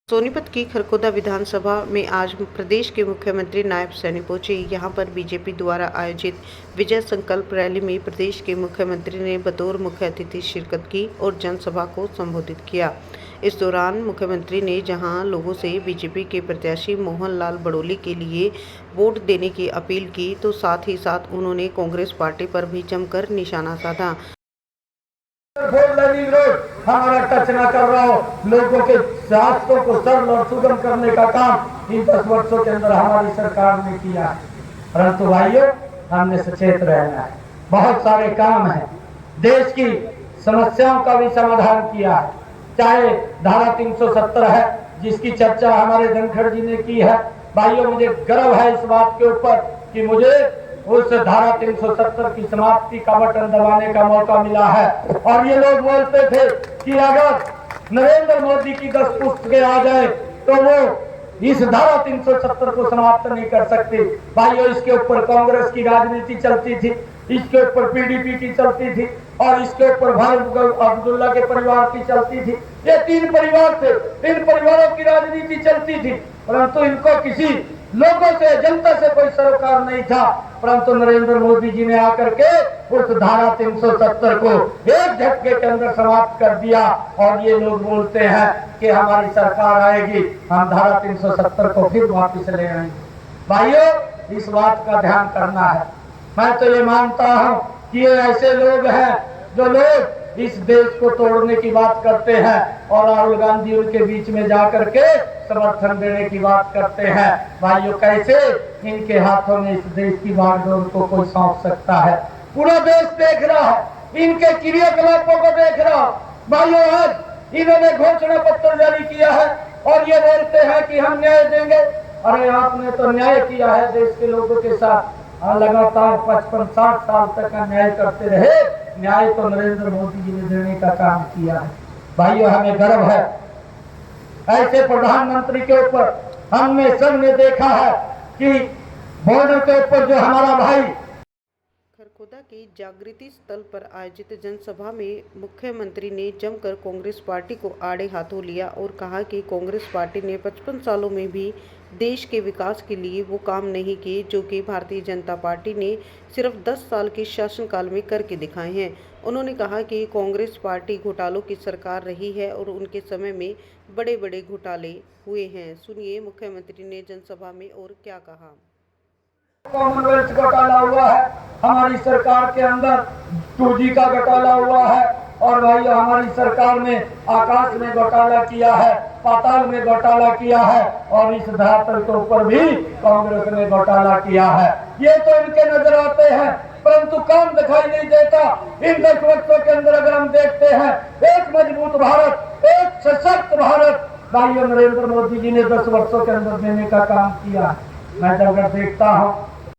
सोनीपत की खरखोदा विधानसभा में आज प्रदेश के मुख्यमंत्री नायब सैनी पहुंचे। यहां पर बीजेपी द्वारा आयोजित विजय संकल्प रैली में प्रदेश के मुख्यमंत्री ने बतौर मुख्य अतिथि शिरकत की और जनसभा को संबोधित किया। इस दौरान मुख्यमंत्री ने जहां लोगों से बीजेपी के प्रत्याशी मोहन लाल बड़ोली के लिए वोट देने की अपील की, तो साथ ही साथ उन्होंने कांग्रेस पार्टी पर भी जमकर निशाना साधा। हमारा टच न कर रहा हो, लोगों के रास्तों को सरल और सुगम करने का काम इन 10 वर्षों के अंदर हमारी सरकार ने किया है। परंतु भाइयों, हमने सचेत रहना है। बहुत सारे काम हैं, देश की समस्याओं का भी समाधान किया है। चाहे धारा 370 है, जिसकी चर्चा हमारे धनखड़ जी ने की है। भाइयों, मुझे गर्व है इस बात के ऊपर कि मुझे उस धारा 370 की समाप्ति का बटन दबाने का मौका मिला है। और ये लोग बोलते थे कि अगर नरेंद्र मोदी की 10 पुस्तकें आ जाए तो वो इस धारा 370 को समाप्त नहीं कर सकते। भाइयों, इसके ऊपर कांग्रेस की राजनीति चलती थी, इसके ऊपर पीडीपी की चलती थी और इसके ऊपर फारूक अब्दुल्ला के परिवार की चलती थी। ये 3 परिवार थे, इन परिवारों की राजनीति चलती थी, परंतु इनको किसी लोगों से, जनता से कोई सरोकार नहीं था। परंतु नरेंद्र मोदी जी ने आकर के उस धारा 370 को एक झटके के अंदर समाप्त कर दिया। और ये लोग बोलते हैं कि हमारी सरकार आएगी, हम धारा 370 को फिर वापस ले आएंगे। भाइयों, इस बात का ध्यान करना है। मैं तो ये मानता हूं कि ये ऐसे लोग हैं जो लोग इस देश को तोड़ने की बात करते हैं और राहुल गांधी उनके बीच में जाकर के समर्थन देने की बात करते हैं। भाइयों, कैसे इनके हाथों में इस देश की बागडोर को कोई सौंप सकता है? पूरा देश देख रहा है, इनके क्रियाकलापों को देख रहा है। भाइयों, आज इन्होंने घोषणा पत्र जारी किया है और ये बोलते हैं कि हम न्याय देंगे। अरे, आपने तो न्याय किया है देश के लोगों के साथ, लगातार 55-60 साल तक अन्याय करते रहे। न्याय तो नरेंद्र मोदी जी ने देने का काम किया है। भाइयों, हमें गर्व है ऐसे प्रधानमंत्री के ऊपर। हमने सबने देखा है कि बॉर्डर के ऊपर जो हमारा भाई खरखोदा के जागृति स्थल पर आयोजित जनसभा में मुख्यमंत्री ने जमकर कांग्रेस पार्टी को आड़े हाथों लिया और कहा कि कांग्रेस पार्टी ने 55 सालों में भी देश के विकास के लिए वो काम नहीं किए जो कि भारतीय जनता पार्टी ने सिर्फ 10 साल के शासनकाल में करके दिखाए हैं। उन्होंने कहा कि कांग्रेस पार्टी घोटालों की सरकार रही है और उनके समय में बड़े बड़े घोटाले हुए हैं। सुनिए मुख्यमंत्री ने जनसभा में और क्या कहा। कॉमनवेल्थ घोटाला हुआ है, हमारी सरकार के अंदर 2G का घोटाला हुआ है। और भाइयों, हमारी सरकार ने आकाश में घोटाला किया है, पाताल में घोटाला किया है और इस धरातल के ऊपर भी कांग्रेस ने घोटाला किया है। ये तो इनके नजर आते हैं, परंतु काम दिखाई नहीं देता। इन 10 वर्षों के अंदर अगर हम देखते हैं, एक मजबूत भारत, एक सशक्त भारत भाइयों नरेंद्र मोदी जी ने 10 वर्षों के अंदर देने का काम किया है। मैं जब देखता हूँ